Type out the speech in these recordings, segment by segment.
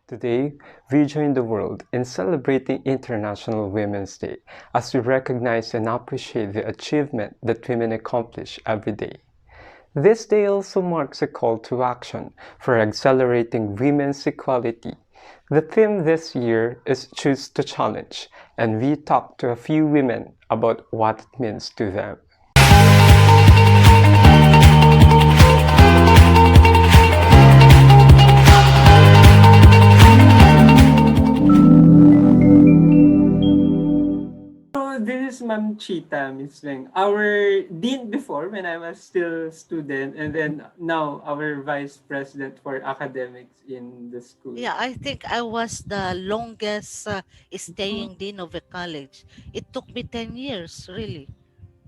Today, we join the world in celebrating International Women's Day as we recognize and appreciate the achievement that women accomplish every day. This day also marks a call to action for accelerating women's equality. The theme this year is Choose to Challenge, and we talk to a few women about what it means to them. This is Ma'am Chita, Miss Leng. Our dean before when I was still student, and then now our vice president for academics in the school. Yeah, I think I was the longest staying dean of a college. It took me 10 years, really.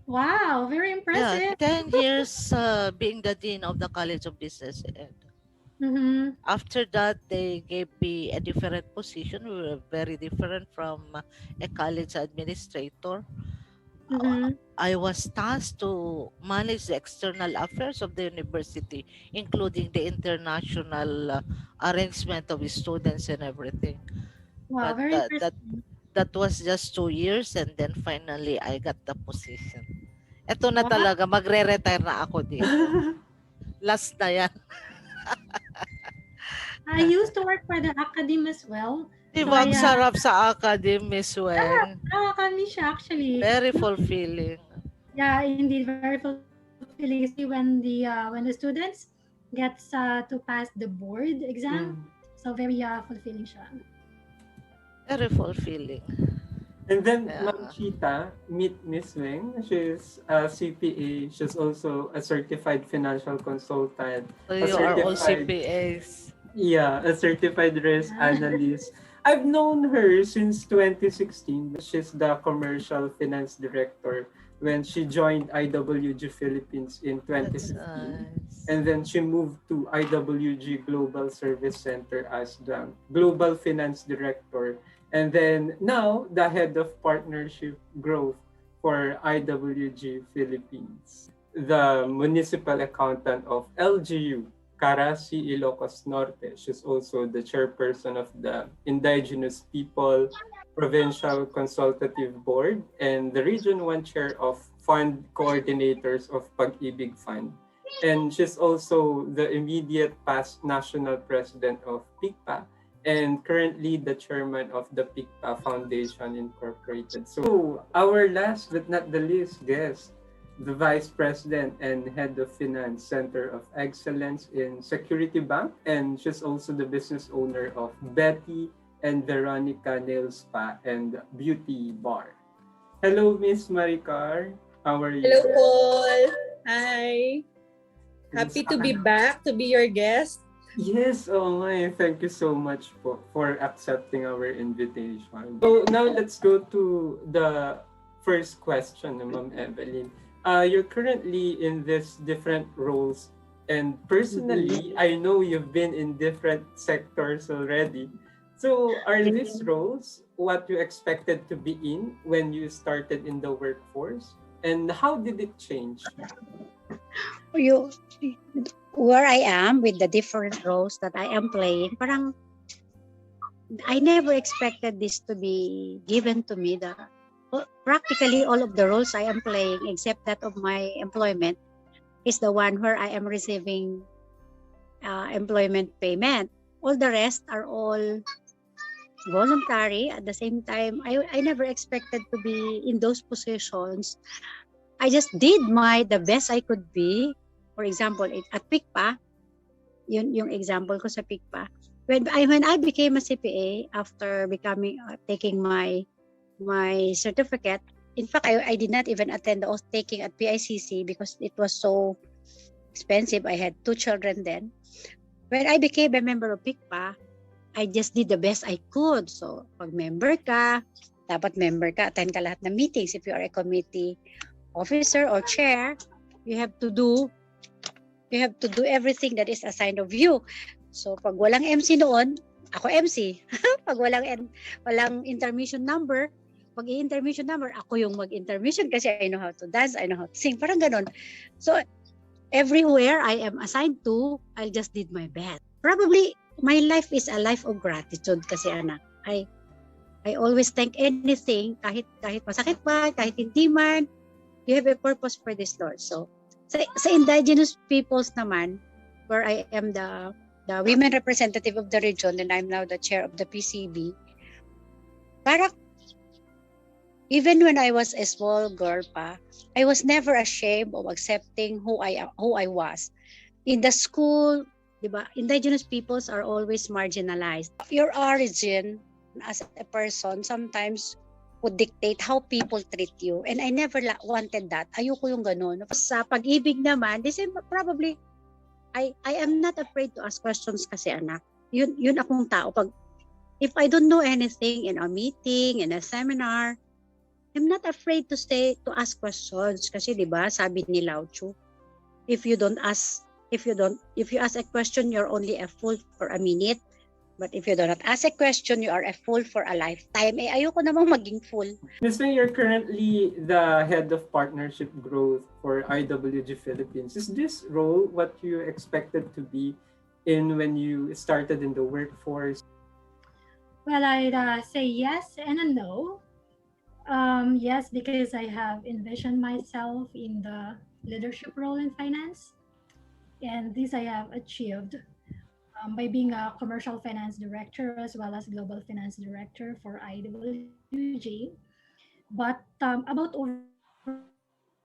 Wow, very Yeah, impressive. 10 years being the dean of the College of Business. And Mm-hmm. after that, they gave me a different position. We were very different from a college administrator. Mm-hmm. I was tasked to manage the external affairs of the university, including the international arrangement of students and everything. Wow, But very impressive. that was just 2 years, and then finally I got the position. Eto na Wow. talaga, magre-retire na ako dito. Last na yan. I used to work for the academe as well. Diba, ang Kaya- sarap sa academe, Miss Wen. Nakakamiss siya actually. Very fulfilling. Yeah, indeed, very fulfilling. See when the students gets to pass the board exam. So very fulfilling siya. Very fulfilling. And then Yeah. Ma'am Chita, meet Miss Weng. She's a CPA. She's also a certified financial consultant. So you are all CPAs. Yeah, a certified risk Ah. analyst. I've known her since 2016. She's the commercial finance director when she joined IWG Philippines in That's 2015. nice. And then she moved to IWG Global Service Center as the Global Finance Director. And then now, the head of partnership growth for IWG Philippines. The Municipal Accountant of LGU, Carasi, Ilocos Norte. She's also the chairperson of the Indigenous People Provincial Consultative Board and the Region 1 chair of Fund Coordinators of Pag-ibig Fund. And she's also the immediate past national president of PICPA and currently the chairman of the PICPA Foundation Incorporated. So our last but not the least guest, the Vice President and Head of Finance Center of Excellence in Security Bank, and she's also the business owner of Betty and Veronica Nail Spa and Beauty Bar. Hello, Miss Maricar. How are you? Hello, Paul. Hi. Happy to be back, to be your guest. Yes, oh my, thank you so much for accepting our invitation. So now let's go to the first question, Ma'am Evelyn. You're currently in these different roles, and personally, I know you've been in different sectors already. So are these roles what you expected to be in when you started in the workforce? And how did it change? Where I am with the different roles that I am playing, parang I never expected this to be given to me. Practically all of the roles I am playing, except that of my employment, is the one where I am receiving employment payment. All the rest are all voluntary. At the same time, I never expected to be in those positions. I just did the best I could be. For example, at PICPA, yung example ko sa PICPA. When I became a CPA after taking my certificate, in fact, I did not even attend the taking at PICC because it was so expensive. I had 2 children then. When I became a member of PICPA, I just did the best I could. So, pag member ka, dapat member ka, attend ka lahat ng meetings. If you are a committee officer or chair, you have to do everything that is assigned of you. So pag walang MC noon, ako MC. Pag walang intermission number, ako yung mag-intermission kasi I know how to dance, I know how to sing, parang ganon. So everywhere I am assigned to, I just did my best. Probably my life is a life of gratitude kasi anak. I always thank anything, kahit masakit man, kahit hindi man, you have a purpose for this, Lord. So, sa indigenous peoples naman, where I am the women representative of the region and I'm now the chair of the PCB, parang even when I was a small girl pa, I was never ashamed of accepting who I was. In the school, diba, indigenous peoples are always marginalized. Your origin as a person sometimes would dictate how people treat you. And I never wanted that. Ayoko yung ganun. Sa pag-ibig naman, this is probably, I am not afraid to ask questions kasi anak. Yun akong tao. If I don't know anything in a meeting, in a seminar, I'm not afraid to ask questions kasi 'di ba sabi ni Lao Tzu, if you ask a question, you're only a fool for a minute, but if you do not ask a question, you are a fool for a lifetime. Ayoko namang maging fool. Ms. May, you're currently the head of partnership growth for IWG Philippines. Is this role what you expected to be in when you started in the workforce? Well, I'd say yes and a no. Yes, because I have envisioned myself in the leadership role in finance, and this I have achieved by being a commercial finance director as well as global finance director for IWG. But about over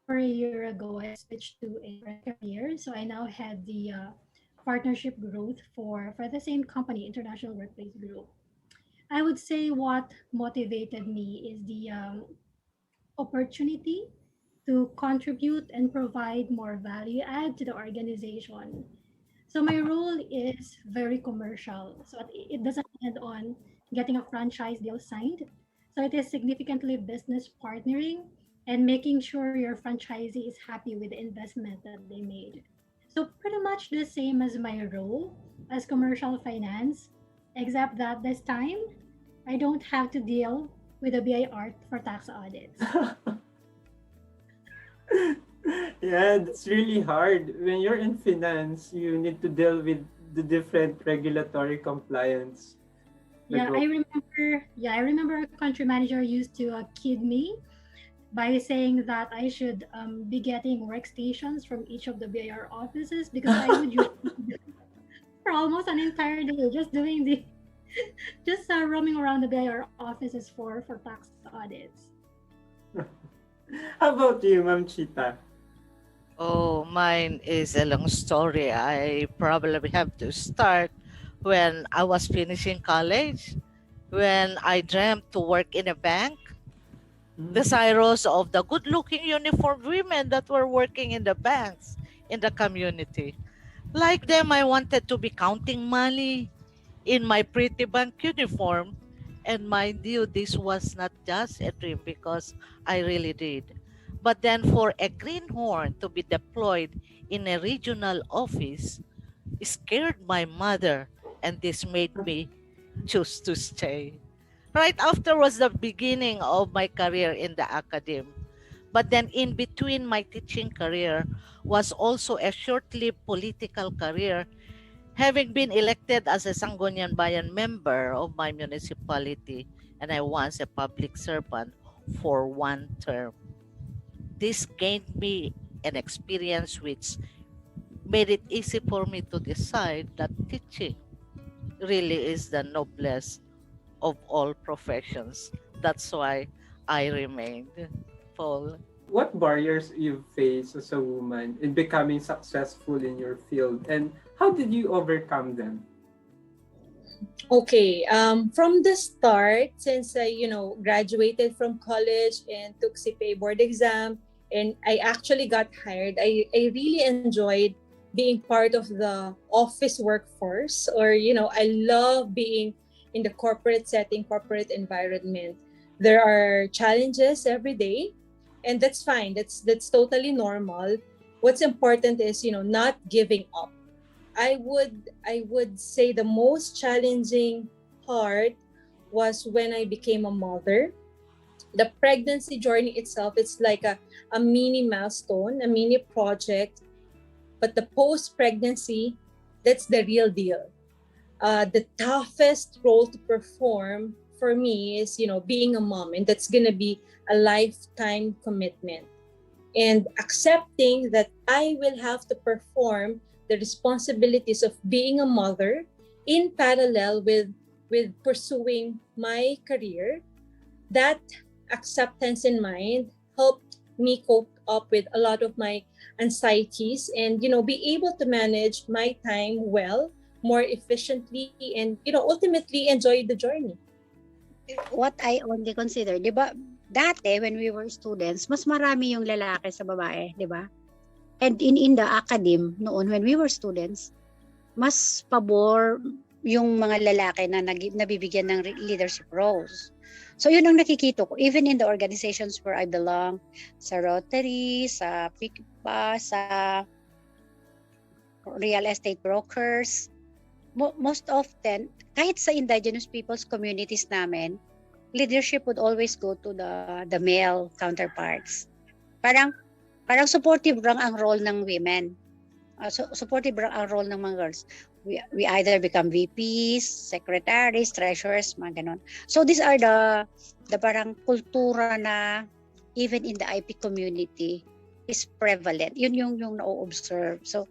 a year ago, I switched to a different career. So I now head the partnership growth for the same company, International Workplace Group. I would say what motivated me is the opportunity to contribute and provide more value add to the organization. So my role is very commercial. So it doesn't end on getting a franchise deal signed. So it is significantly business partnering and making sure your franchisee is happy with the investment that they made. So pretty much the same as my role as commercial finance, except that this time I don't have to deal with the BIR for tax audits. Yeah, that's really hard. When you're in finance, you need to deal with the different regulatory compliance. Yeah, I remember a country manager used to kid me by saying that I should be getting workstations from each of the BIR offices because I would use for almost an entire day just doing the just roaming around the BIR offices for tax audits. How about you, Ma'am Chita? Oh, mine is a long story. I probably have to start when I was finishing college, when I dreamt to work in a bank, desirous of the good-looking uniformed women that were working in the banks in the community. Like them, I wanted to be counting money in my pretty bank uniform. And mind you, this was not just a dream because I really did. But then for a greenhorn to be deployed in a regional office scared my mother, and this made me choose to stay. Right after was the beginning of my career in the academe. But then in between my teaching career was also a short-lived political career, having been elected as a Sangguniang Bayan member of my municipality, and I was a public servant for one term. This gained me an experience which made it easy for me to decide that teaching really is the noblest of all professions. That's why I remained. Paul. What barriers you've faced as a woman in becoming successful in your field, and how did you overcome them? Okay, from the start, since I, graduated from college and took CPA board exam, and I actually got hired, I really enjoyed being part of the office workforce, or, I love being in the corporate setting, corporate environment. There are challenges every day, and that's fine. That's totally normal. What's important is, not giving up. I would say the most challenging part was when I became a mother. The pregnancy journey itself, it's like a mini milestone, a mini project, but the post-pregnancy, that's the real deal. the toughest role to perform for me is, being a mom, and that's gonna be a lifetime commitment. And accepting that I will have to perform the responsibilities of being a mother in parallel with pursuing my career. That acceptance in mind helped me cope up with a lot of my anxieties, and be able to manage my time well, more efficiently, and ultimately enjoy the journey. What I only consider, di ba, dati when we were students, mas marami yung lalaki sa babae, di ba? And in the academe, noon when we were students, mas pabor yung mga lalaki na nabibigyan ng leadership roles. So yun ang nakikita ko, even in the organizations where I belong, sa Rotary, sa PICPA, sa real estate brokers, most often, kahit sa indigenous peoples communities namin, leadership would always go to the male counterparts. Parang supportive lang ang role ng women. Supportive lang ang role ng mga girls. We either become VPs, secretaries, treasurers, mga ganon. So these are the parang kultura na even in the IP community is prevalent. Yun yung na-observe. So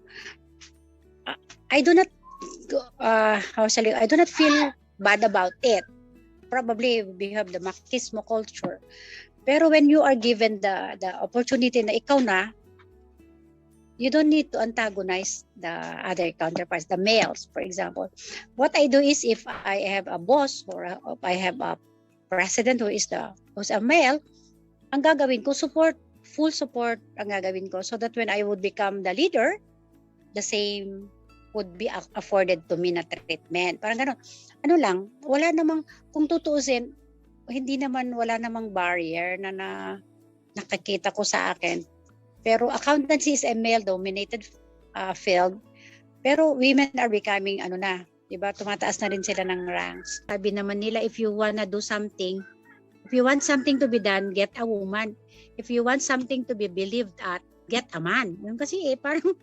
I do not I do not feel bad about it. Probably we have the machismo culture. Pero when you are given the opportunity na ikaw na, you don't need to antagonize the other counterparts, the males, for example. What I do is if I have a boss or if I have a president who's a male, ang gagawin ko, full support ang gagawin ko, so that when I would become the leader, the same would be afforded to me na treatment. Parang gano'n. Ano lang, wala namang, kung tutuusin, wala namang barrier na nakikita ko sa akin. Pero accountancy is a male-dominated field. Pero women are becoming, diba, tumataas na rin sila ng ranks. Sabi naman nila, if you wanna do something, if you want something to be done, get a woman. If you want something to be believed at, get a man. Yung kasi parang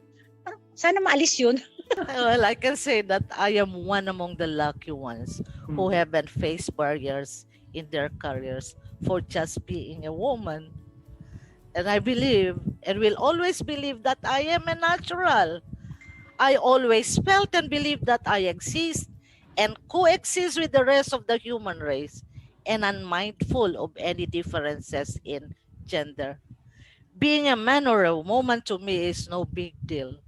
sana maalis yun. Well, I can say that I am one among the lucky ones who haven't faced barriers in their careers for just being a woman. And I believe and will always believe that I am a natural. I always felt and believed that I exist and coexist with the rest of the human race, and unmindful of any differences in gender. Being a man or a woman to me is no big deal.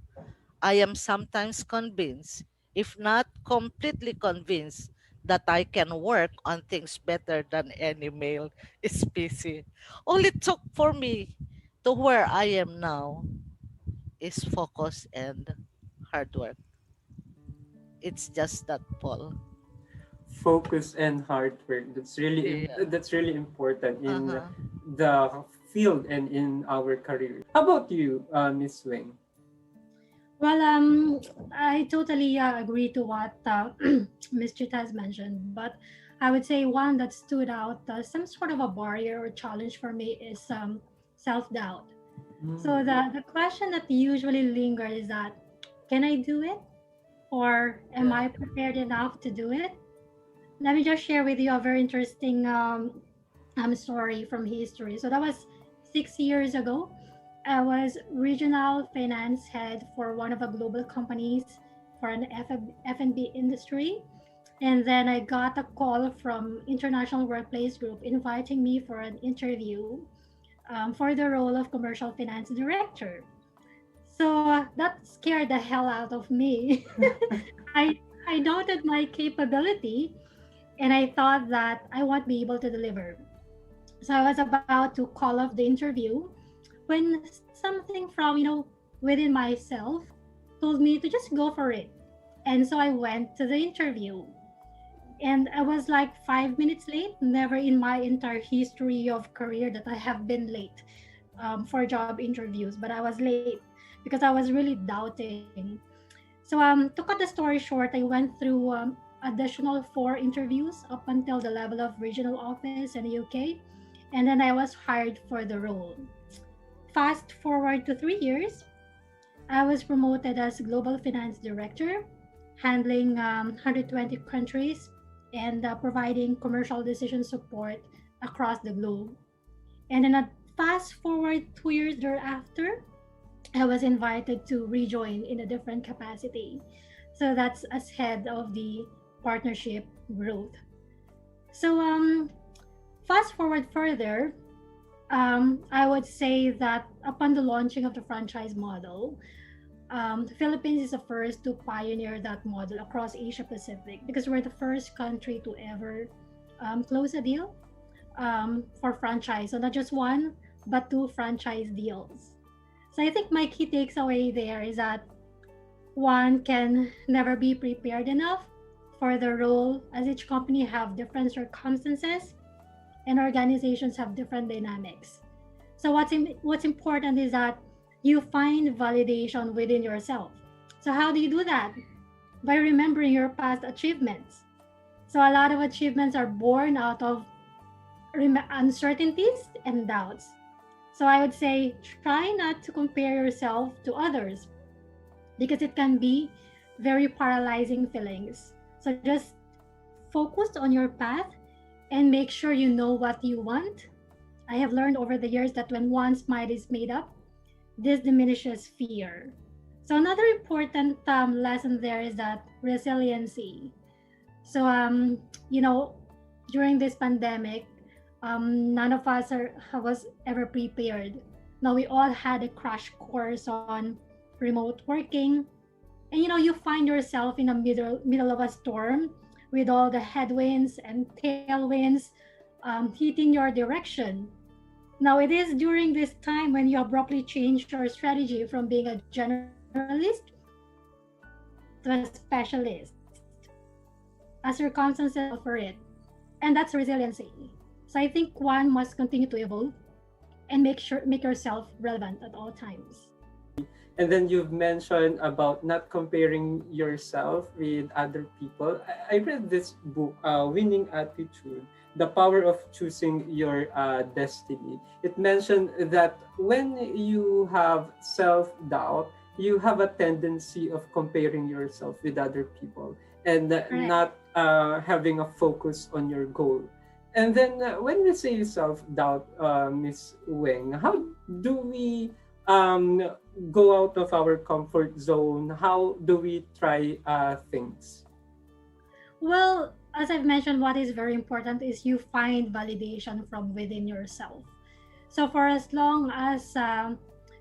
I am sometimes convinced, if not completely convinced, that I can work on things better than any male species. All it took for me to where I am now is focus and hard work. It's just that, Paul. Focus and hard work. Yeah. That's really important in Uh-huh. the field and in our career. How about you, Miss Wing? Well, I totally agree to what Ms. Chita has mentioned, but I would say one that stood out, some sort of a barrier or challenge for me is self-doubt. So the question that usually lingers is that, can I do it? Or am I prepared enough to do it? Let me just share with you a very interesting story from history. So that was 6 years ago. I was regional finance head for one of the global companies for an F&B industry. And then I got a call from International Workplace Group inviting me for an interview for the role of commercial finance director. So that scared the hell out of me. I noted my capability and I thought that I won't be able to deliver. So I was about to call off the interview when something from, within myself told me to just go for it. And so I went to the interview. And I was like 5 minutes late. Never in my entire history of career that I have been late for job interviews, but I was late because I was really doubting. So to cut the story short, I went through additional 4 interviews up until the level of regional office in the UK. And then I was hired for the role. Fast forward to 3 years, I was promoted as Global Finance Director, handling 120 countries and providing commercial decision support across the globe. And then fast forward 2 years thereafter, I was invited to rejoin in a different capacity. So that's as head of the partnership growth. So fast forward further, I would say that upon the launching of the franchise model, the Philippines is the first to pioneer that model across Asia Pacific because we're the first country to ever close a deal for franchise. So not just one, but two franchise deals. So I think my key takeaway there is that one can never be prepared enough for the role, as each company have different circumstances and organizations have different dynamics. So what's important is that you find validation within yourself. So how do you do that? By remembering your past achievements. So a lot of achievements are born out of uncertainties and doubts. So I would say try not to compare yourself to others because it can be very paralyzing feelings. So just focus on your path and make sure you know what you want. I have learned over the years that when one's mind is made up, this diminishes fear. So another important lesson there is that resiliency. So during this pandemic, none of us was ever prepared. Now we all had a crash course on remote working, and you find yourself in the middle of a storm with all the headwinds and tailwinds hitting your direction. Now it is during this time when you abruptly change your strategy from being a generalist to a specialist as circumstances call for it, and that's resiliency. So I think one must continue to evolve and make yourself relevant at all times. And then you've mentioned about not comparing yourself with other people. I read this book, Winning Attitude, The Power of Choosing Your Destiny. It mentioned that when you have self-doubt, you have a tendency of comparing yourself with other people and not having a focus on your goal. And then when we say self-doubt, Miss Weng, how do we go out of our comfort zone? How do we try things? Well, as I've mentioned, what is very important is you find validation from within yourself. So for as long as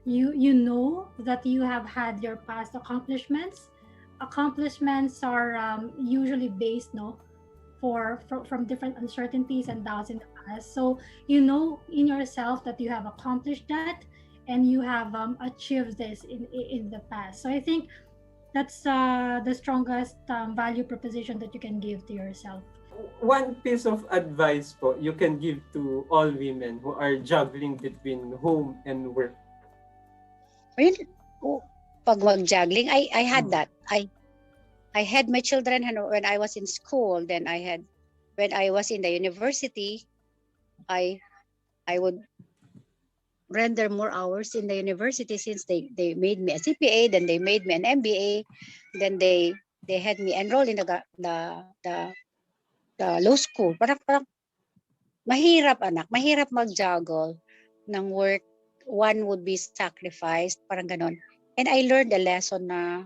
you know that you have had your past accomplishments are usually based from different uncertainties and doubts in the past. So you know in yourself that you have accomplished that and you have achieved this in the past. So I think that's the strongest value proposition that you can give to yourself. One piece of advice po you can give to all women who are juggling between home and work. Well, pag mag-juggling, I had that. I had my children when I was in school. Then when I was in the university, I would render more hours in the university since they made me a CPA, then they made me an MBA, then they had me enroll in the law school. Parang mahirap mag-juggle ng work. One would be sacrificed, parang ganon. And I learned the lesson na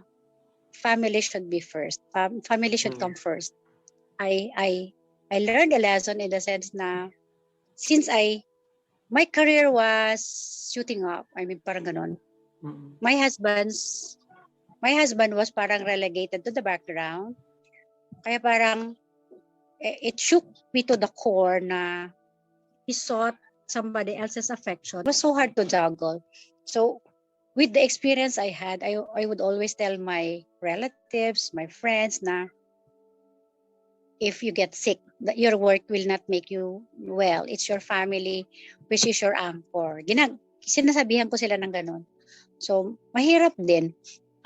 family should be first. Family should come first. I learned a lesson in the sense na since my career was shooting up. I mean, parang ganon. My husband was parang relegated to the background. Kaya parang it shook me to the core na he sought somebody else's affection. It was so hard to juggle. So with the experience I had, I would always tell my relatives, my friends na if you get sick, that your work will not make you well. It's your family which is your anchor. Sinasabihan ko sila ng ganun. So, mahirap din.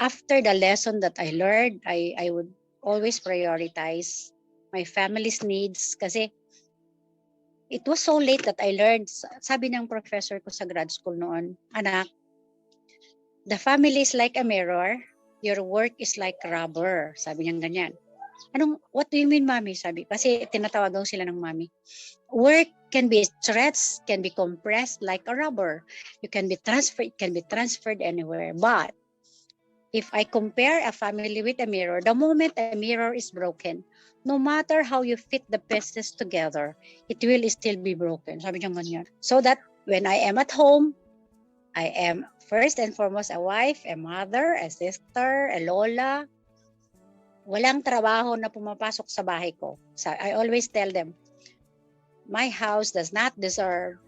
After the lesson that I learned, I would always prioritize my family's needs kasi it was so late that I learned. Sabi ng professor ko sa grad school noon, anak, the family is like a mirror. your work is like rubber. Sabi niya ganyan. What do you mean, mommy? Sabi, kasi tinatawag daw sila ng mommy. Work can be stretched, can be compressed like a rubber. It can be transferred anywhere. But if I compare a family with a mirror, the moment a mirror is broken, no matter how you fit the pieces together, it will still be broken. Sabi niya ganyan. So that when I am at home, I am first and foremost a wife, a mother, a sister, a lola. Walang trabaho na pumapasok sa bahay ko. So I always tell them, my house does not deserve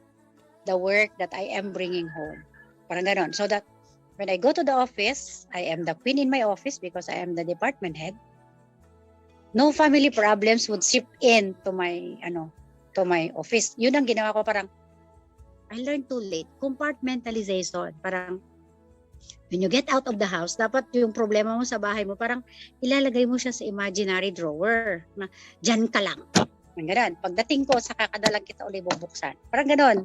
the work that I am bringing home. Parang ganon. So that when I go to the office, I am the queen in my office because I am the department head. No family problems would seep in to my office. Yun ang ginawa ko, parang I learned too late. Compartmentalization. Parang when you get out of the house, dapat yung problema mo sa bahay mo, parang ilalagay mo siya sa imaginary drawer. Na dyan ka lang. Ganun. Pagdating ko, saka kadalang kita ulit bubuksan. Parang ganon.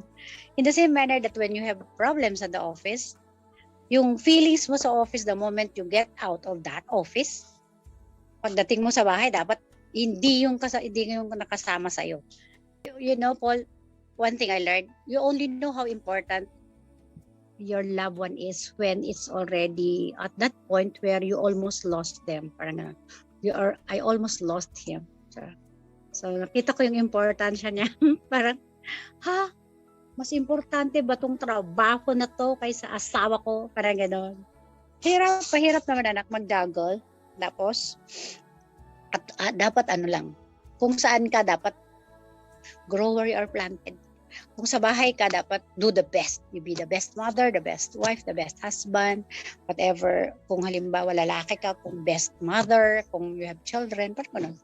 In the same manner that when you have problems at the office, yung feelings mo sa office the moment you get out of that office, pagdating mo sa bahay, dapat hindi yung nakasama sa'yo. You know, Paul, one thing I learned, you only know how important your loved one is when it's already at that point where you almost lost them. Parang I almost lost him. So nakita ko yung importansya niya. Parang, mas importante ba tong trabaho na to kaysa asawa ko? Parang gano'n. Pahirap naman anak mag-juggle. Tapos, dapat kung saan ka dapat grow where you are planted. Kung sa bahay ka, dapat do the best. You be the best mother, the best wife, the best husband, whatever. Kung halimbawa lalaki ka, kung best mother, kung you have children, parang gano'n.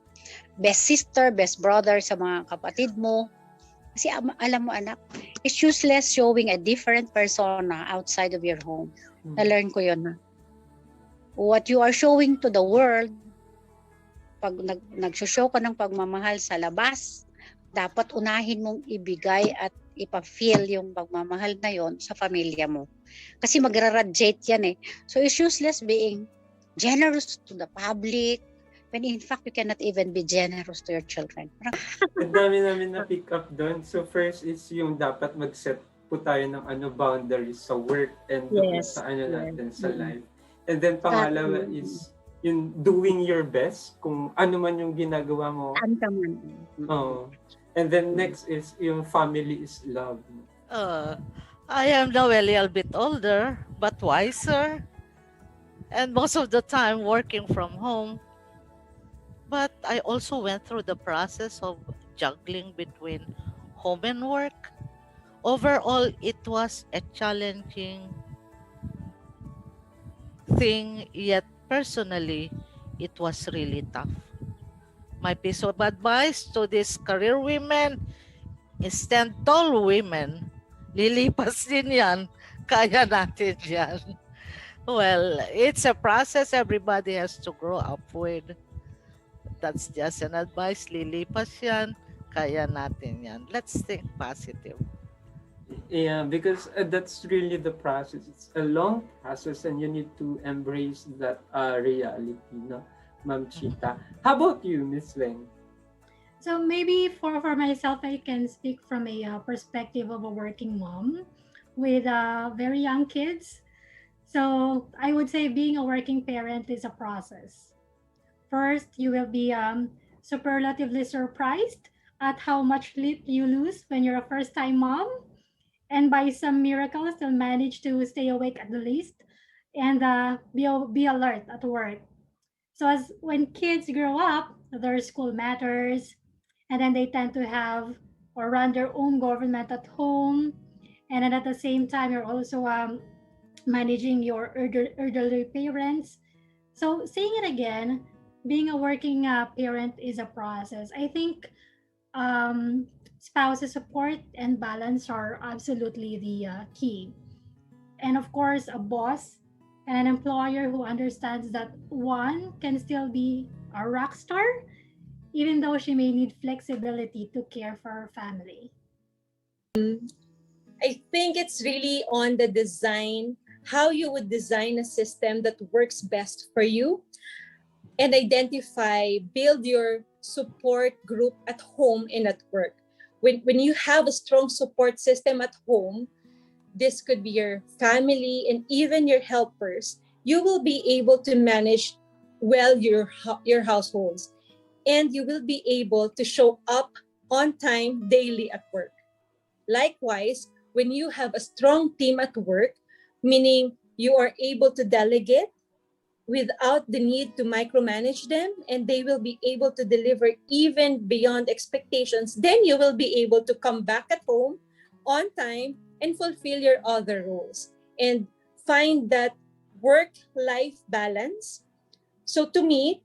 Best sister, best brother sa mga kapatid mo. Kasi alam mo anak, it's useless showing a different persona outside of your home. Na-learn ko yun na. What you are showing to the world, pag nag-show ka ng pagmamahal sa labas, dapat unahin mong ibigay at ipa-feel yung pagmamahal na yon sa pamilya mo. Kasi magra-radiate yan eh. So it's useless being generous to the public, when in fact you cannot even be generous to your children. Ang dami namin na pick up doon. So first is yung dapat mag-set po tayo ng boundaries sa work and Yes, sa natin sa life. And then pangalawa is yung doing your best kung ano man yung ginagawa mo. Saan ka man. And then next is yung family is love. I am now a little bit older but wiser, and most of the time working from home. But I also went through the process of juggling between home and work. Overall, it was a challenging thing, yet personally, it was really tough. My piece of advice to these career women is stand tall, women. Lilipas din yan. Kaya natin yan. Well, it's a process everybody has to grow up with. That's just an advice. Lilipas yan. Kaya natin yan. Let's think positive. Yeah, because that's really the process. It's a long process and you need to embrace that reality, no, Ma'am Chita. How about you, Miss Wen? So maybe for myself, I can speak from a perspective of a working mom with very young kids. So I would say being a working parent is a process. First, you will be superlatively surprised at how much sleep you lose when you're a first-time mom. And by some miracle, still manage to stay awake at the least and be alert at work. So as when kids grow up, their school matters, and then they tend to have or run their own government at home. And then at the same time, you're also managing your elderly parents. So saying it again, being a working parent is a process. I think spouses support and balance are absolutely the key. And of course, a boss and an employer who understands that one can still be a rock star, even though she may need flexibility to care for her family. I think it's really on the design how you would design a system that works best for you, and build your support group at home and at work. When you have a strong support system at home, this could be your family and even your helpers, you will be able to manage well your households, and you will be able to show up on time daily at work. Likewise, when you have a strong team at work, meaning you are able to delegate without the need to micromanage them, and they will be able to deliver even beyond expectations, then you will be able to come back at home on time and fulfill your other roles and find that work-life balance. So to me,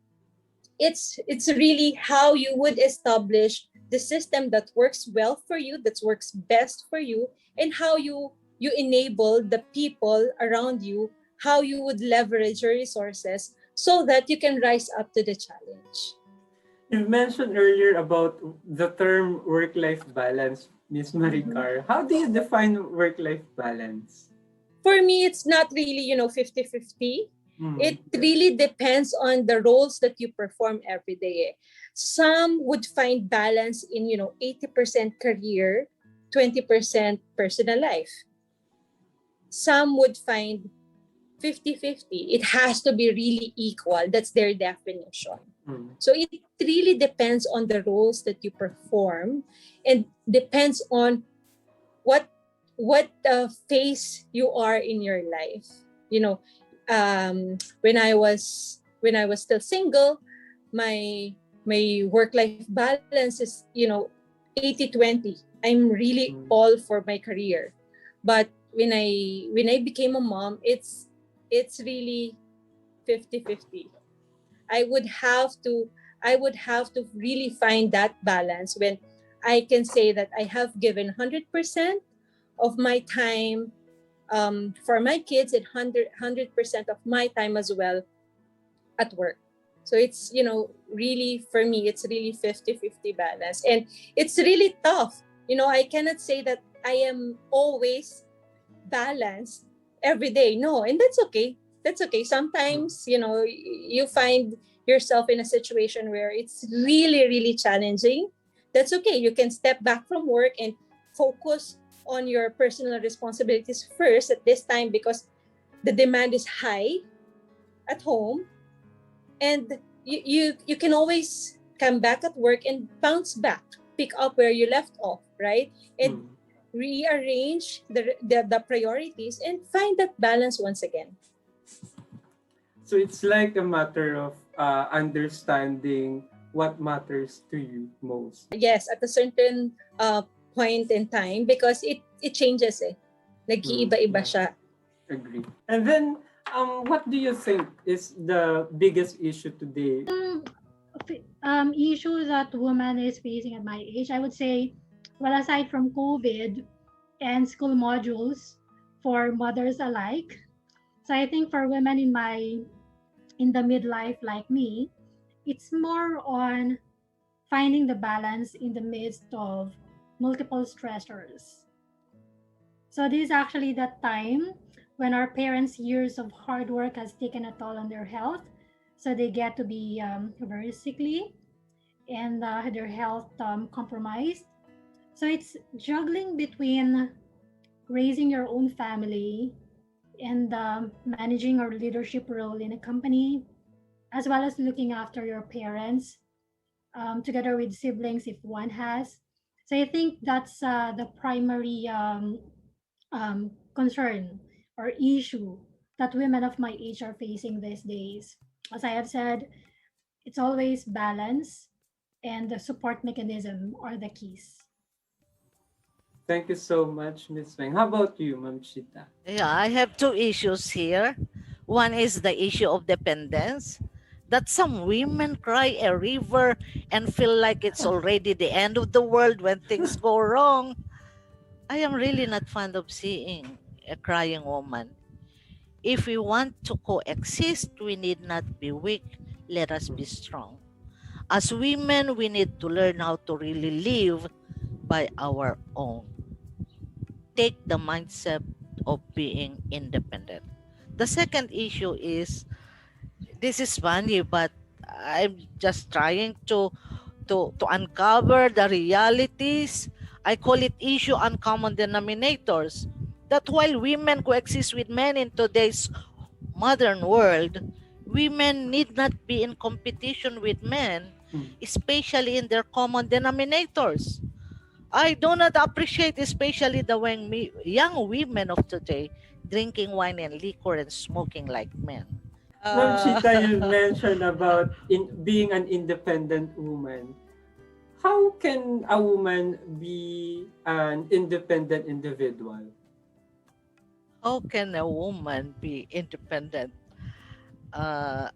it's really how you would establish the system that works well for you, that works best for you, and how you enable the people around you, how you would leverage your resources so that you can rise up to the challenge. You mentioned earlier about the term work-life balance, Miss Maricar. How do you define work-life balance? For me, it's not really, 50-50. It really depends on the roles that you perform every day. Some would find balance in, 80% career, 20% personal life. Some would find 50-50. It has to be really equal. That's their definition. So it really depends on the roles that you perform, and depends on what phase you are in your life. When I was still single, my work-life balance is 80-20. I'm really all for my career. But when I became a mom, it's really 50-50. I would have to really find that balance when I can say that I have given 100% of my time for my kids, and 100% of my time as well at work. So it's, really, for me, it's really 50-50 balance. And it's really tough. I cannot say that I am always balanced every day. No, and that's okay. That's okay. Sometimes, you find yourself in a situation where it's really, really challenging. That's okay. You can step back from work and focus on your personal responsibilities first at this time, because the demand is high at home, and you can always come back at work and bounce back, pick up where you left off, right? And rearrange the priorities and find that balance once again. So it's like a matter of understanding what matters to you most. Yes, at a certain point in time, because it changes nag-iiba-iba siya. Agree. And then what do you think is the biggest issue today? Issue that woman is facing at my age, I would say, well, aside from COVID and school modules for mothers alike, so I think for women in the midlife like me, it's more on finding the balance in the midst of multiple stressors. So this is actually that time when our parents' years of hard work has taken a toll on their health. So they get to be very sickly, and their health compromised. So it's juggling between raising your own family and managing our leadership role in a company, as well as looking after your parents, together with siblings if one has. So I think that's the primary concern or issue that women of my age are facing these days. As I have said, it's always balance, and the support mechanism are the keys. Thank you so much, Miss Weng. How about you, Ma'am Chita? Yeah, I have two issues here. One is the issue of dependence, that some women cry a river and feel like it's already the end of the world when things go wrong. I am really not fond of seeing a crying woman. If we want to coexist, we need not be weak. Let us be strong. As women, we need to learn how to really live by our own. Take the mindset of being independent. The second issue is, this is funny, but I'm just trying to uncover the realities. I call it issue uncommon denominators. That while women coexist with men in today's modern world, women need not be in competition with men, Mm. especially in their common denominators. I do not appreciate especially the young women of today drinking wine and liquor and smoking like men. Ma'am Chita, you Uh, mentioned about being an independent woman. How can a woman be an independent individual? how can a woman be independent? Uh,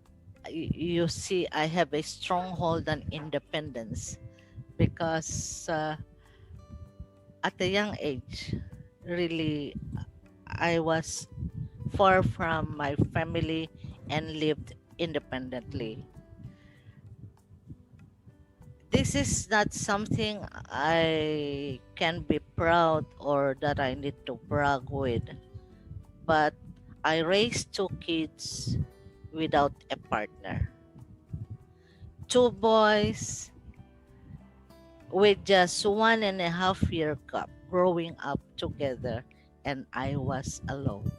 you see, I have a stronghold on independence because at a young age, really, I was far from my family and lived independently. This is not something I can be proud or that I need to brag with, but I raised two kids without a partner. Two boys with just 1.5 year gap growing up together, and I was alone.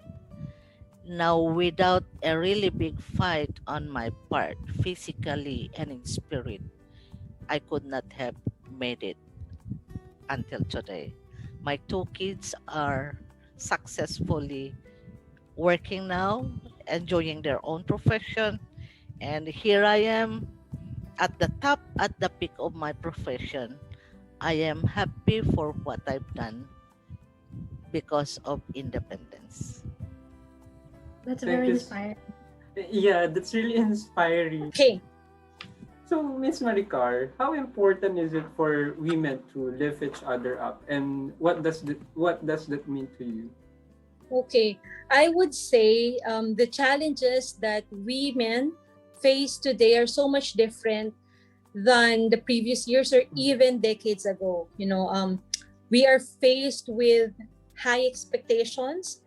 Now, without a really big fight on my part, physically and in spirit, I could not have made it until today. My two kids are successfully working now, enjoying their own profession, and here I am at the top, at the peak of my profession. I am happy for what I've done because of independence. That's Thank very you. inspiring. Yeah, that's really inspiring. Okay. So, Miss Maricar, how important is it for women to lift each other up, and what does that mean to you? Okay, I would say the challenges that women face today are so much different than the previous years or even decades ago. We are faced with high expectations.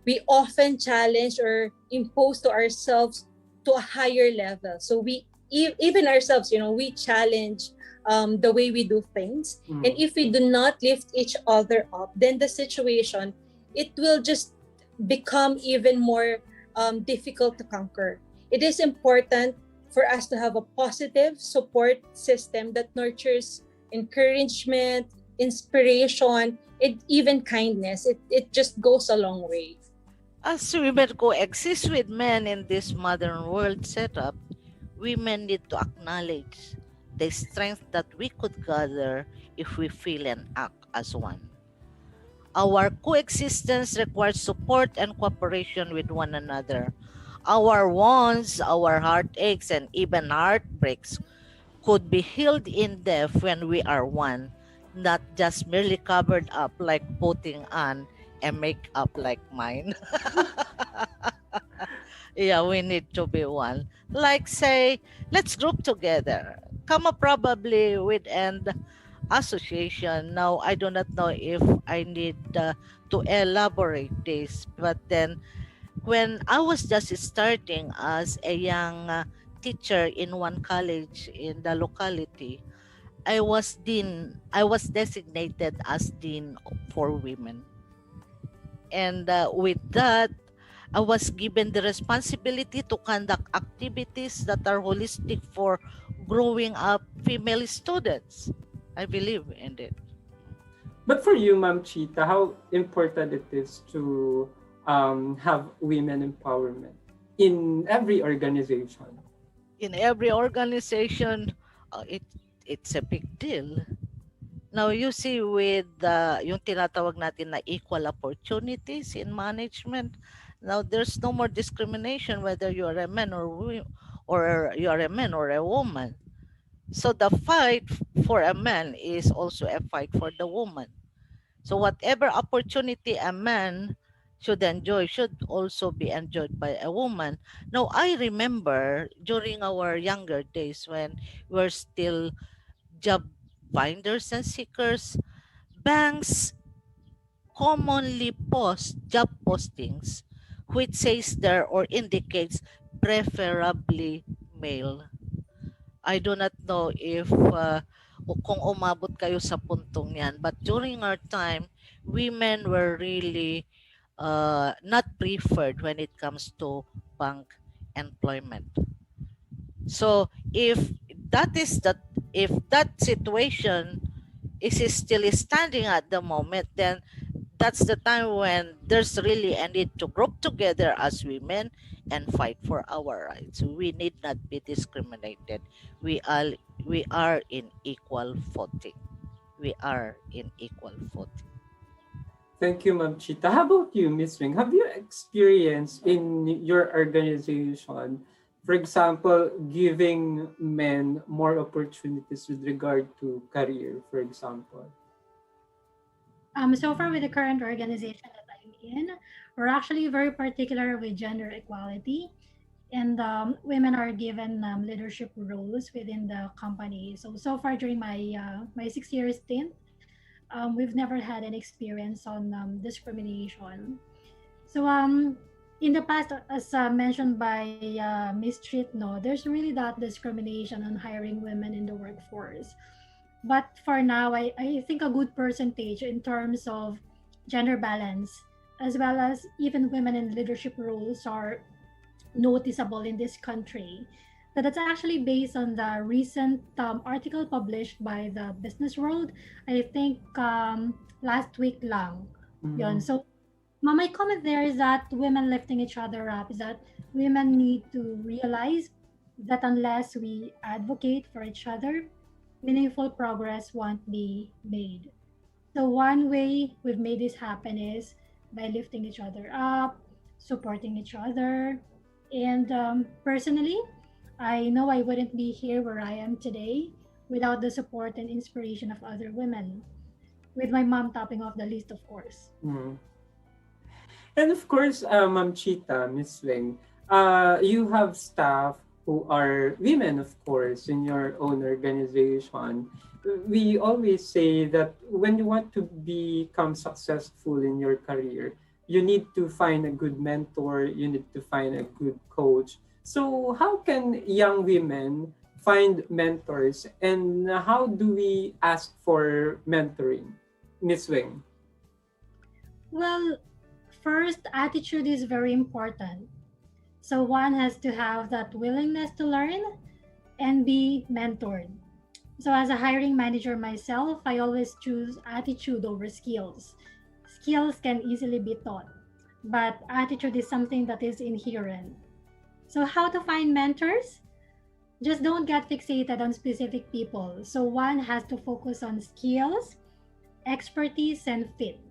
We often challenge or impose to ourselves to a higher level. So even ourselves, we challenge the way we do things. And Mm. if we do not lift each other up, then the situation, it will just become even more difficult to conquer. It is important for us to have a positive support system that nurtures encouragement, inspiration, and even kindness. It just goes a long way. As women coexist with men in this modern world setup, women need to acknowledge the strength that we could gather if we feel and act as one. Our coexistence requires support and cooperation with one another. Our wounds, our heartaches, and even heartbreaks could be healed in depth when we are one, not just merely covered up like putting on a makeup like mine. Yeah, we need to be one. Like say, let's group together. Come up probably with an association. Now I do not know if I need to elaborate this, but then when I was just starting as a young teacher in one college in the locality, I was designated as dean for women, and with that, I was given the responsibility to conduct activities that are holistic for growing up female students. I believe in it. But for you, Ma'am Chita, how important it is to have women empowerment in every organization? In every organization, it's a big deal. Now you see with yung tinatawag natin na equal opportunities in management, now there's no more discrimination whether you are a man or you are a man or a woman. So the fight for a man is also a fight for the woman. So whatever opportunity a man should enjoy should also be enjoyed by a woman. Now I remember during our younger days when we're still job finders and seekers, banks commonly post job postings which says there or indicates preferably male. I do not know if kung umabot kayo sa puntong yan, but during our time, women were really not preferred when it comes to bank employment. So if that situation is still standing at the moment, then that's the time when there's really a need to group together as women and fight for our rights. We need not be discriminated. We are we are in equal footing. We are in equal footing. Thank you, Ma'am Chita. How about you, Miss Wing? Have you experienced in your organization, for example, giving men more opportunities with regard to career, for example? So far with the current organization that I'm in, we're actually very particular with gender equality, and women are given leadership roles within the company. So far during my 6 year stint, we've never had an experience on discrimination. So in the past, as mentioned by Miss Treat, no, there's really that discrimination on hiring women in the workforce. But for now, I think a good percentage in terms of gender balance, as well as even women in leadership roles, are noticeable in this country. That's actually based on the recent article published by the Business World. I think last week lang. Yon. Mm. So my comment there is that women lifting each other up is that women need to realize that unless we advocate for each other, meaningful progress won't be made. So one way we've made this happen is by lifting each other up, supporting each other, and personally, I know I wouldn't be here where I am today without the support and inspiration of other women, with my mom topping off the list, of course. Mm. And of course, Ma'am Chita, Miss Wing, you have staff who are women, of course, in your own organization. We always say that when you want to become successful in your career, you need to find a good mentor, you need to find a good coach. So, how can young women find mentors, and how do we ask for mentoring, Miss Wing? Well, first, attitude is very important. So one has to have that willingness to learn and be mentored. So as a hiring manager myself, I always choose attitude over skills. Skills can easily be taught, but attitude is something that is inherent. So how to find mentors? Just don't get fixated on specific people. So one has to focus on skills, expertise, and fit.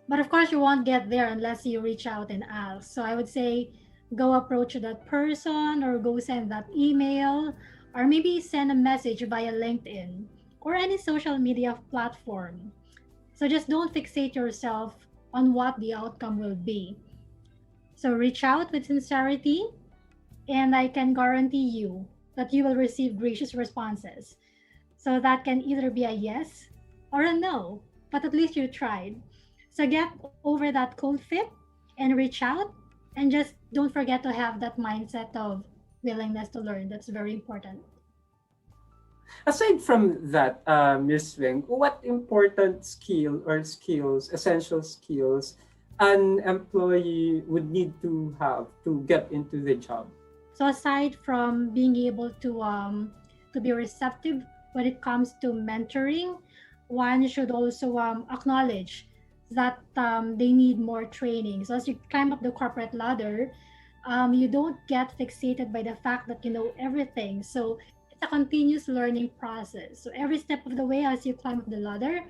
But of course, you won't get there unless you reach out and ask. So I would say go approach that person or go send that email or maybe send a message via LinkedIn or any social media platform. So just don't fixate yourself on what the outcome will be. So reach out with sincerity, and I can guarantee you that you will receive gracious responses. So that can either be a yes or a no, but at least you tried. So get over that cold fit and reach out, and just don't forget to have that mindset of willingness to learn. That's very important. Aside from that, Miss Wing, what important skill or skills, essential skills, an employee would need to have to get into the job? So aside from being able to be receptive when it comes to mentoring, one should also acknowledge that they need more training. So as you climb up the corporate ladder, you don't get fixated by the fact that you know everything. So it's a continuous learning process. So every step of the way as you climb up the ladder,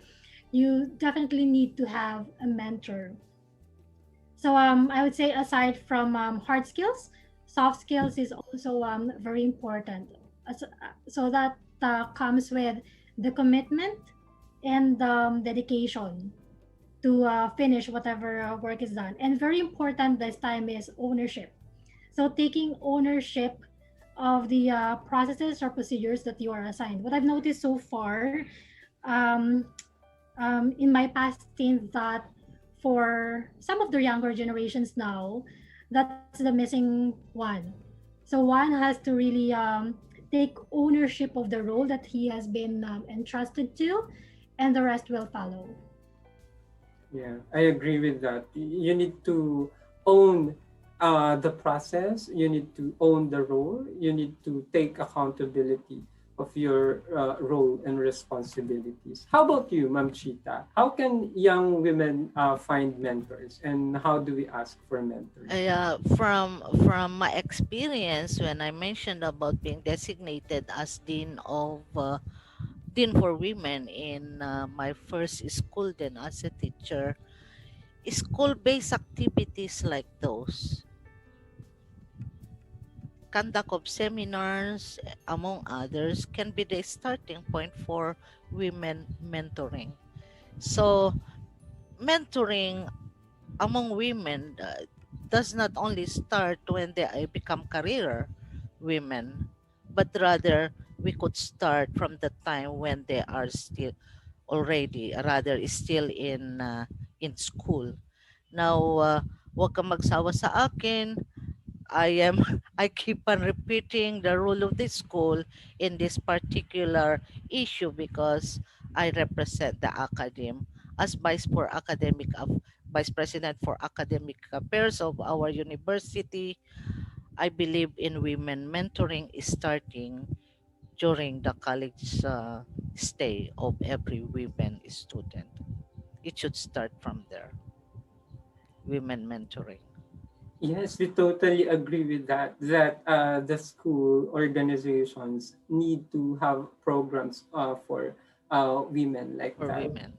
you definitely need to have a mentor. So I would say aside from hard skills, soft skills is also very important. So that comes with the commitment and dedication to finish whatever work is done. And very important this time is ownership. So taking ownership of the processes or procedures that you are assigned. What I've noticed so far, um, in my past think that for some of the younger generations now, that's the missing one. So one has to really take ownership of the role that he has been entrusted to, and the rest will follow. Yeah, I agree with that. You need to own the process. You need to own the role. You need to take accountability of your role and responsibilities. How about you, Ma'am Chita? How can young women find mentors, and how do we ask for mentors? From my experience, when I mentioned about being designated as dean for women in my first school, then as a teacher, school-based activities like those, conduct of seminars, among others, can be the starting point for women mentoring. So, mentoring among women does not only start when they become career women, but rather we could start from the time when they are still already, rather still in school. Now, wag kang magsawa sa akin. I keep on repeating the role of the school in this particular issue because I represent the academe as vice president for academic affairs of our university. I believe in women mentoring is starting during the college stay of every women student. It should start from there. Women mentoring. Yes, we totally agree with that. That the school organizations need to have programs for women like For that. women.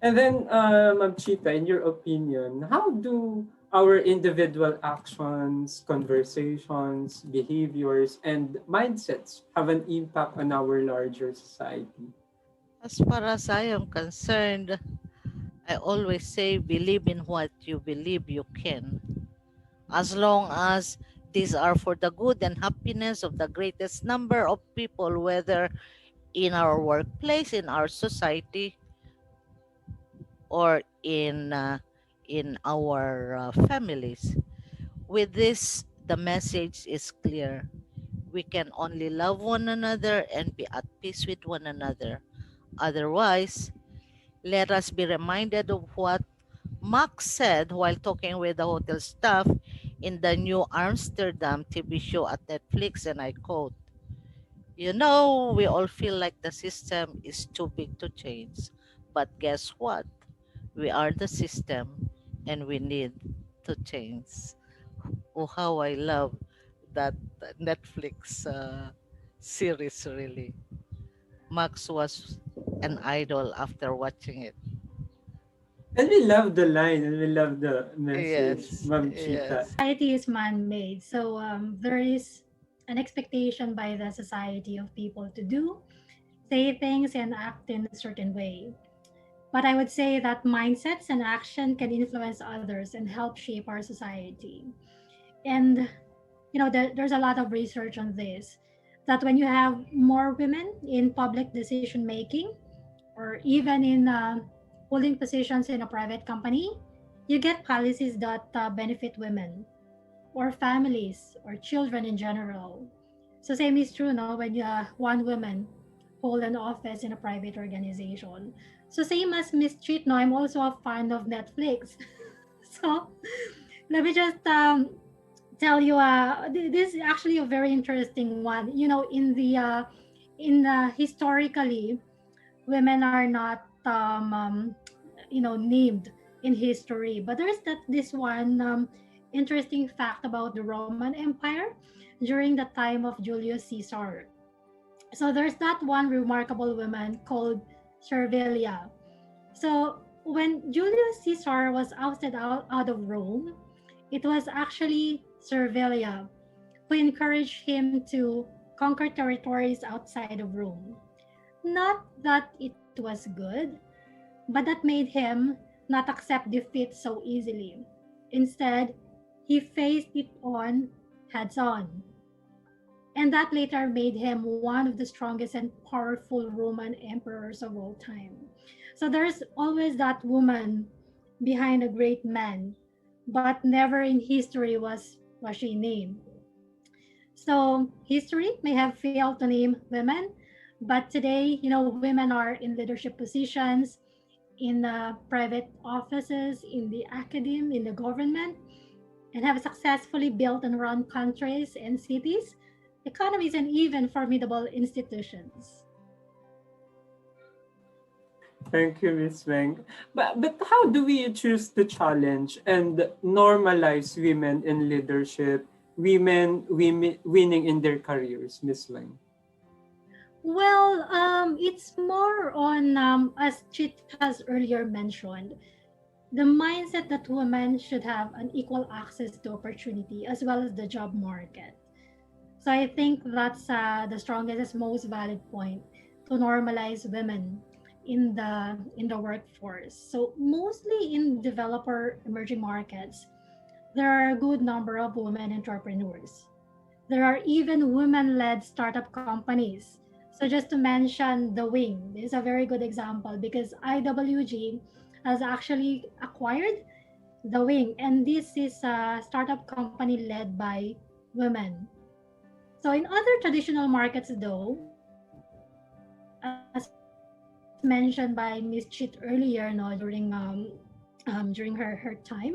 And then, Ma'am Chita, in your opinion, how do our individual actions, conversations, behaviors, and mindsets have an impact on our larger society? As far as I am concerned, I always say believe in what you believe you can. As long as these are for the good and happiness of the greatest number of people, whether in our workplace, in our society, or in our families. With this, the message is clear. We can only love one another and be at peace with one another. Otherwise, let us be reminded of what Max said while talking with the hotel staff in the new Amsterdam TV show at Netflix, and I quote, "You know, we all feel like the system is too big to change. But guess what? We are the system and we need to change." Oh, how I love that Netflix series, really. Max was an idol after watching it. And we love the line and we love the message, Yes, Ma'am Chita. yes. Society is man-made, so there is an expectation by the society of people to do, say things, and act in a certain way. But I would say that mindsets and action can influence others and help shape our society. And there's a lot of research on this, that when you have more women in public decision making, or even in holding positions in a private company, you get policies that benefit women or families or children in general. So same is true now when one woman hold an office in a private organization. So same as Miss Treat, now I'm also a fan of Netflix. So let me just tell you, this is actually a very interesting one. Historically, women are not named in history, but there's this one interesting fact about the Roman Empire during the time of Julius Caesar. So there's that one remarkable woman called Servilia. So when Julius Caesar was ousted out of Rome, it was actually Servilia who encouraged him to conquer territories outside of Rome. Not that it was good, but that made him not accept defeat so easily. Instead, he faced it on heads on. And that later made him one of the strongest and powerful Roman emperors of all time. So there's always that woman behind a great man, but never in history was she named. So history may have failed to name women, but today, women are in leadership positions, in private offices, in the academe, in the government, and have successfully built and run countries and cities, economies, and even formidable institutions. Thank you, Miss Weng. But how do we choose to challenge and normalize women in leadership, women winning in their careers, Miss Weng? Well, it's more on, as Chit has earlier mentioned, the mindset that women should have an equal access to opportunity as well as the job market. So I think that's the strongest and most valid point to normalize women in the workforce. So mostly in developer emerging markets, there are a good number of women entrepreneurs. There are even women-led startup companies. So just to mention the Wing, this is a very good example because IWG has actually acquired the Wing, and this is a startup company led by women. So in other traditional markets, though, as mentioned by Miss Chit earlier, no, during her time,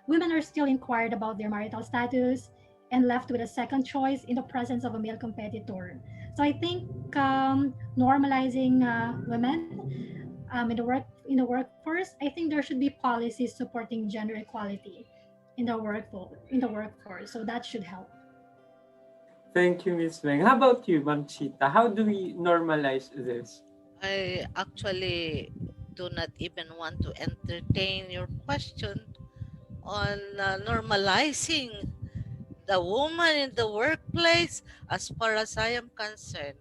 women are still inquired about their marital status and left with a second choice in the presence of a male competitor. So I think normalizing women in the workforce, I think there should be policies supporting gender equality in the workforce. So that should help. Thank you, Miss Weng. How about you, Ma'am Chita? How do we normalize this? I actually do not even want to entertain your question on normalizing the woman in the workplace as far as I am concerned.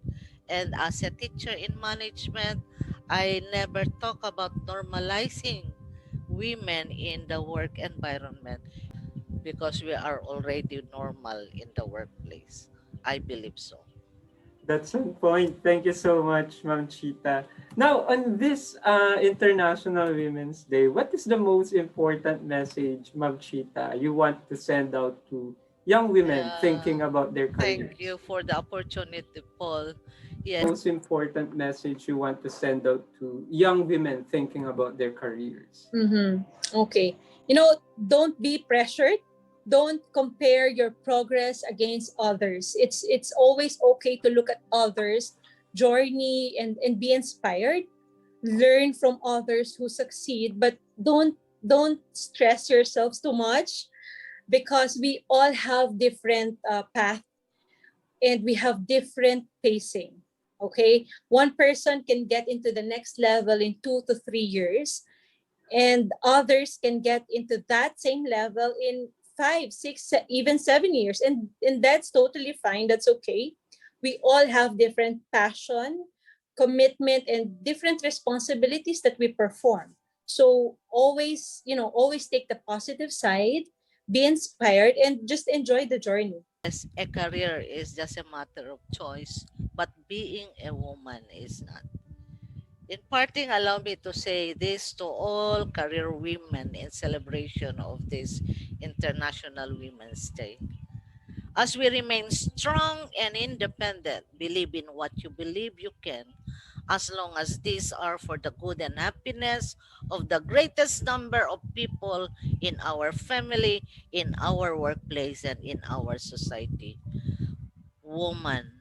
And as a teacher in management, I never talk about normalizing women in the work environment because we are already normal in the workplace. I believe so. That's on point. Thank you so much, Ma'am Chita. Now, on this International Women's Day, what is the most important message, Ma'am Chita, you want to send out to young women Yeah. thinking about their Thank careers? you for the opportunity, Paul. Yes. Most important message you want to send out to young women thinking about their careers? Mm-hmm. Okay. Don't be pressured. Don't compare your progress against others. It's always okay to look at others' journey and be inspired. Learn from others who succeed, but don't stress yourselves too much because we all have different path and we have different pacing. Okay, one person can get into the next level in 2 to 3 years, and others can get into that same level in 5, 6, even 7 years, and that's totally fine. That's okay. We all have different passion, commitment, and different responsibilities that we perform. So always take the positive side, be inspired, and just enjoy the journey. Yes, a career is just a matter of choice, but being a woman is not. In parting, allow me to say this to all career women in celebration of this International Women's Day. As we remain strong and independent, believe in what you believe you can, as long as these are for the good and happiness of the greatest number of people in our family, in our workplace, and in our society. Woman,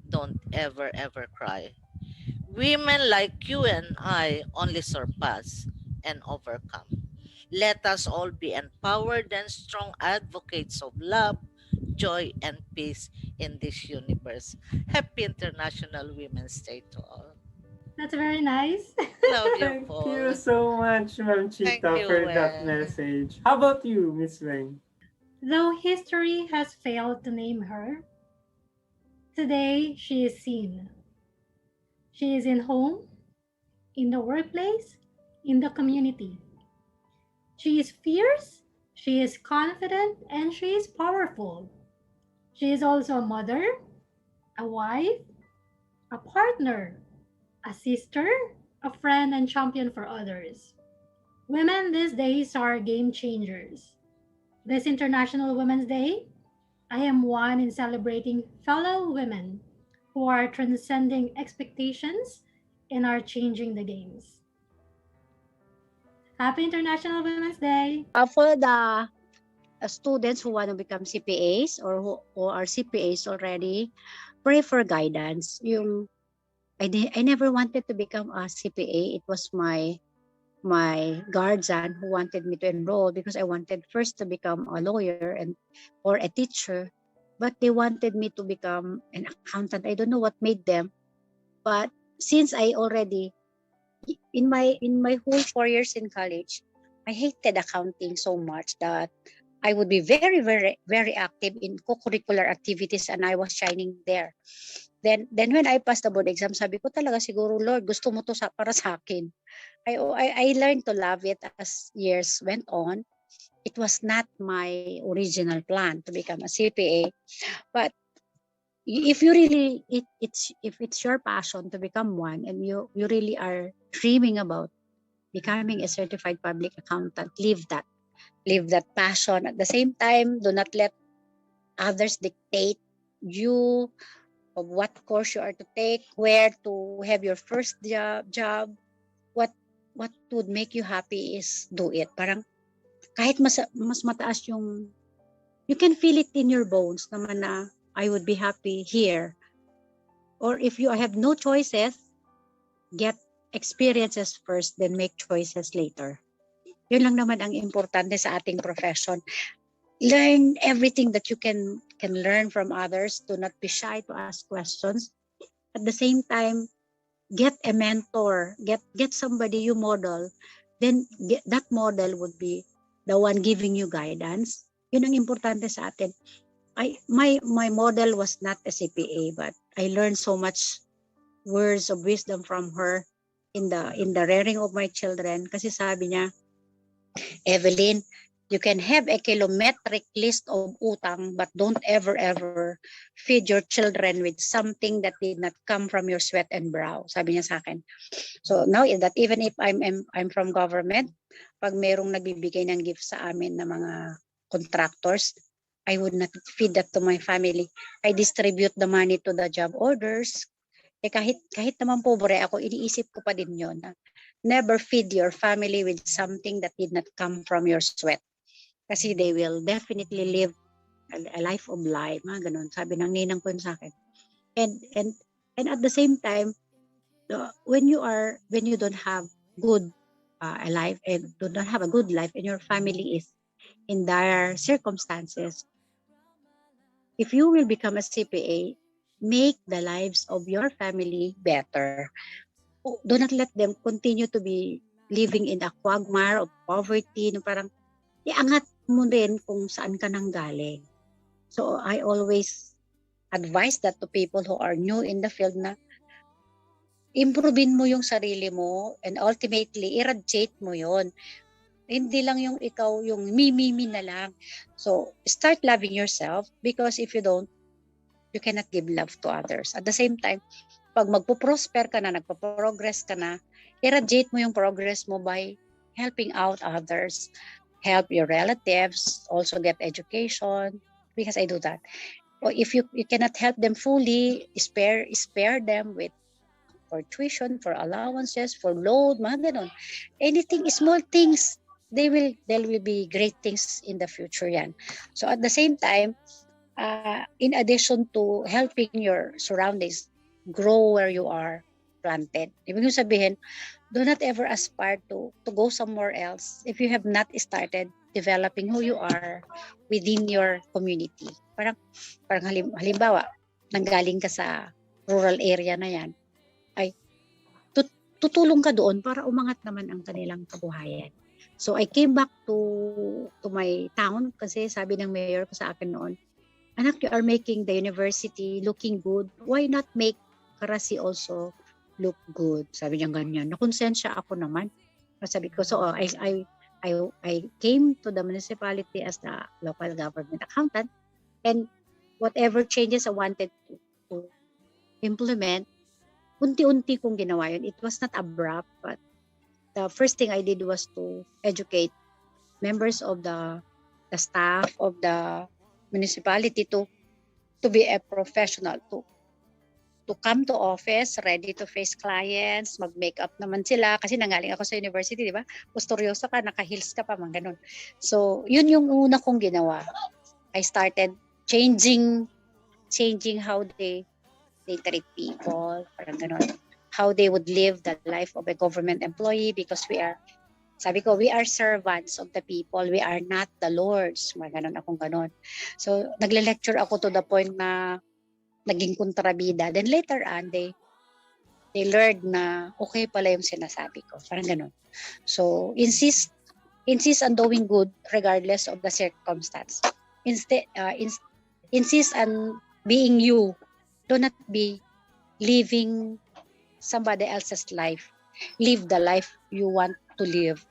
don't ever cry. Women like you and I only surpass and overcome. Let us all be empowered and strong advocates of love, joy, and peace in this universe. Happy International Women's Day to all. That's very nice. Love you, Thank you Paul. so much, Ma'am Thank Chita, you, for that Wen. message. How about you, Miss Weng? Though history has failed to name her, today she is seen. She is in home, in the workplace, in the community. She is fierce, she is confident, and she is powerful. She is also a mother. a wife, a partner, a sister, a friend, and champion for others. Women these days are game changers. This International Women's Day, I am one in celebrating fellow women who are transcending expectations and are changing the games. Happy International Women's Day! For the students who want to become CPAs or who are CPAs already, pray for guidance. I never wanted to become a CPA. It was my guardian who wanted me to enroll because I wanted first to become a lawyer and or a teacher, but they wanted me to become an accountant. I don't know what made them, but since I already in my whole 4 years in college, I hated accounting so much that I would be very, very, very active in co-curricular activities and I was shining there. Then when I passed the board exam, sabi ko talaga siguro, Lord, gusto mo to para sa akin. I learned to love it as years went on. It was not my original plan to become a CPA, but if you really if it's your passion to become one and you really are dreaming about becoming a certified public accountant, live that passion. At the same time, do not let others dictate you of what course you are to take, where to have your first job. What would make you happy is do it. Parang kahit mas mataas yung, you can feel it in your bones naman na I would be happy here. Or if you have no choices, get experiences first, then make choices later. Yun lang naman ang importante sa ating profession. Learn everything that you can learn from others. Do not be shy to ask questions. At the same time, get a mentor. Get somebody you model. Then that model would be the one giving you guidance. Yun ang importante sa atin. My model was not a CPA, but I learned so much words of wisdom from her in the rearing of my children. Kasi sabi niya, Evelyn, you can have a kilometric list of utang, but don't ever feed your children with something that did not come from your sweat and brow. Sabi niya sa akin. So now that even if I'm from government, pag merong nagbibigay ng gift sa amin na mga contractors, I would not feed that to my family. I distribute the money to the job orders. Kahit naman pobre ako, iniisip ko pa din yun. Never feed your family with something that did not come from your sweat. Kasi they will definitely live a life of lie. Mga ganun. Sabi ng ninang ko sa akin. And at the same time, when you don't have good a life and do not have a good life and your family is in dire circumstances, if you will become a CPA, make the lives of your family better. Do not let them continue to be living in a quagmire of poverty. No, parang iangat mo din kung saan ka nang galing. So I always advise that to people who are new in the field na improvein mo yung sarili mo and ultimately irradiate mo yon. Hindi lang yung ikaw yung me na lang. So start loving yourself because if you don't, you cannot give love to others. At the same time, pag magpo-prosper ka na, nagpo-progress ka na, irradiate mo yung progress mo by helping out others, help your relatives, also get education, because I do that. Or if you cannot help them fully, spare them with for tuition, for allowances, for load, mga ganun. Anything, small things, there will be great things in the future yan. So at the same time, in addition to helping your surroundings grow where you are planted. Ibig sabihin, do not ever aspire to go somewhere else if you have not started developing who you are within your community. Parang halimbawa, nanggaling ka sa rural area na yan, ay tutulong ka doon para umangat naman ang kanilang kabuhayan. So I came back to my town kasi sabi ng mayor ko sa akin noon, anak, you are making the university looking good. Why not make Carasi also look good? Sabi niya ganyan. Nakonsensya ako naman. Sabi ko, so I came to the municipality as the local government accountant, and whatever changes I wanted to implement, unti-unti kong ginawa yun. It was not abrupt, but the first thing I did was to educate members of the staff of the municipality to be a professional, to come to office ready to face clients, mag-makeup naman sila kasi nangaling ako sa university, di ba? Posturyoso ka, naka-heels ka pa, mga ganun. So, yun yung una kong ginawa. I started changing how they treat people, parang ganun. How they would live the life of a government employee because sabi ko, we are servants of the people. We are not the lords. Mga ganun akong ganun. So, nagle-lecture ako to the point na naging kontrabida. Then later on, they learned na okay pala yung sinasabi ko. Parang ganun. So, insist on doing good regardless of the circumstance. Insist on being you. Do not be living somebody else's life. Live the life you want to live.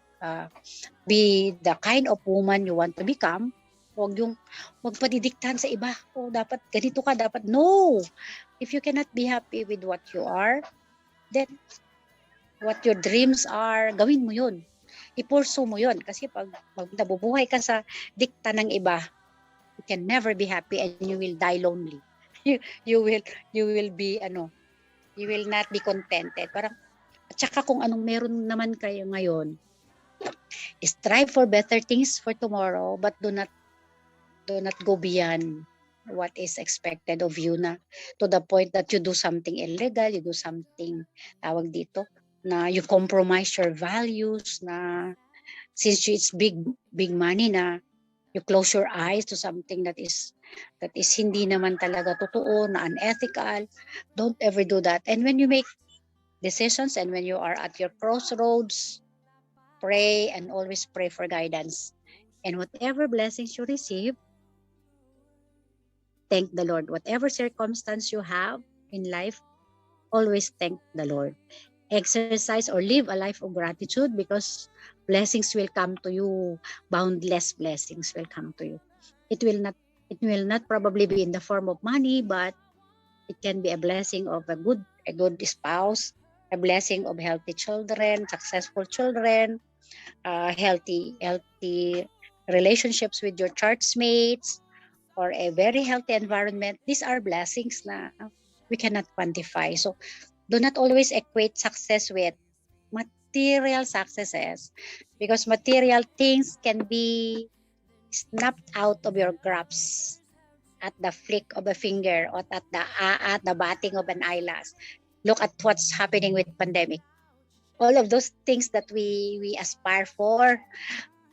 Be the kind of woman you want to become. Huwag yung magpadidiktahan sa iba. Oh, dapat ganito ka, dapat. No! If you cannot be happy with what you are, then what your dreams are, gawin mo yun. I-pursue mo yun. Kasi pag nabubuhay ka sa dikta ng iba, you can never be happy and you will die lonely. You will be, you will not be contented. Parang, at saka kung anong meron naman kayo ngayon, strive for better things for tomorrow, but do not go beyond what is expected of you na to the point that you do something illegal, you do something, tawag dito, na you compromise your values, na since it's big money na you close your eyes to something that is hindi naman talaga totoo, na unethical. Don't ever do that. And when you make decisions and when you are at your crossroads, pray and always pray for guidance. And whatever blessings you receive, thank the Lord. Whatever circumstance you have in life, always thank the Lord. Exercise or live a life of gratitude because blessings will come to you. Boundless blessings will come to you. It will not probably be in the form of money, but it can be a blessing of a good spouse, a blessing of healthy children, successful children, healthy relationships with your churchmates, or a very healthy environment. These are blessings na we cannot quantify. So do not always equate success with material successes, because material things can be snapped out of your grasp at the flick of a finger or at the batting of an eyelash. Look at what's happening with pandemic. All of those things that we aspire for,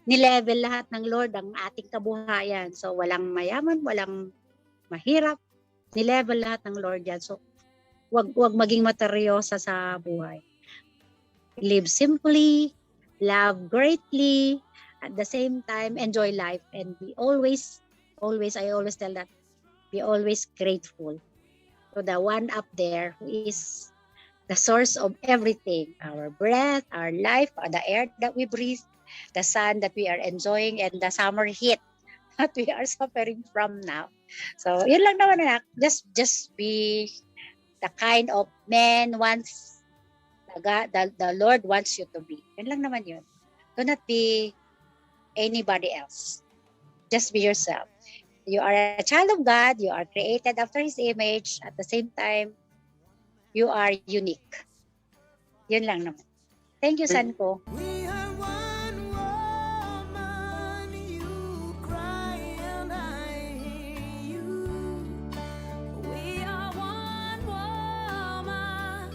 nilevel lahat ng Lord ang ating kabuhayan. So walang mayaman, walang mahirap, nilevel lahat ng Lord yan. So wag maging materyosa sa buhay. Live simply, love greatly, at the same time enjoy life, and be always I always tell that, be always grateful to the one up there who is the source of everything, our breath, our life, the air that we breathe, the sun that we are enjoying, and the summer heat that we are suffering from now. So yun lang naman, anak. Just be the kind of man once the Lord wants you to be. Yun lang naman yun. Do not be anybody else. Just be yourself. You are a child of God. You are created after His image. At the same time, you are unique. Yun lang naman. Thank you, Sanko. We are one woman, you cry and I hear you. We are one woman,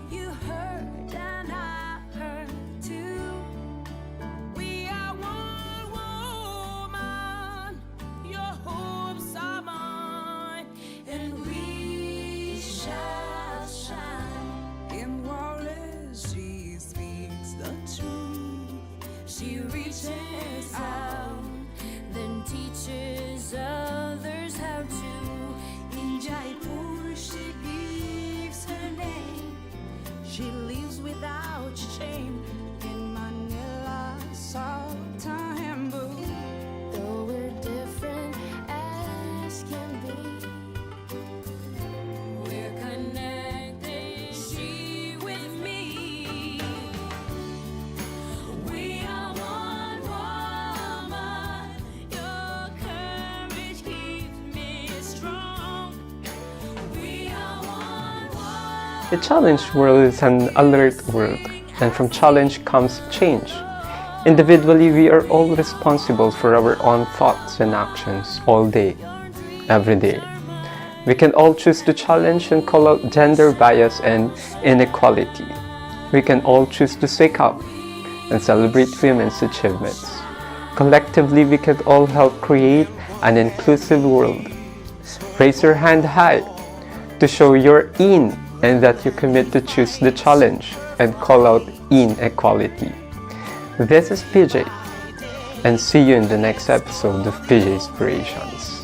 you hurt and I hurt too. We are one woman, your hopes are mine, and we shall shine in Wallace. She speaks the truth. She reaches out, then teaches others how to. In Jaipur, she gives her name. She lives without shame. In Manila, Sultan Hamburg. Though we're different as can be, we're connected. A challenged world is an alert world, and from challenge comes change. Individually, we are all responsible for our own thoughts and actions all day, every day. We can all choose to challenge and call out gender bias and inequality. We can all choose to speak up and celebrate women's achievements. Collectively, we can all help create an inclusive world. Raise your hand high to show you're in and that you commit to choose the challenge and call out inequality. This is PJ, and see you in the next episode of PJ Inspirations.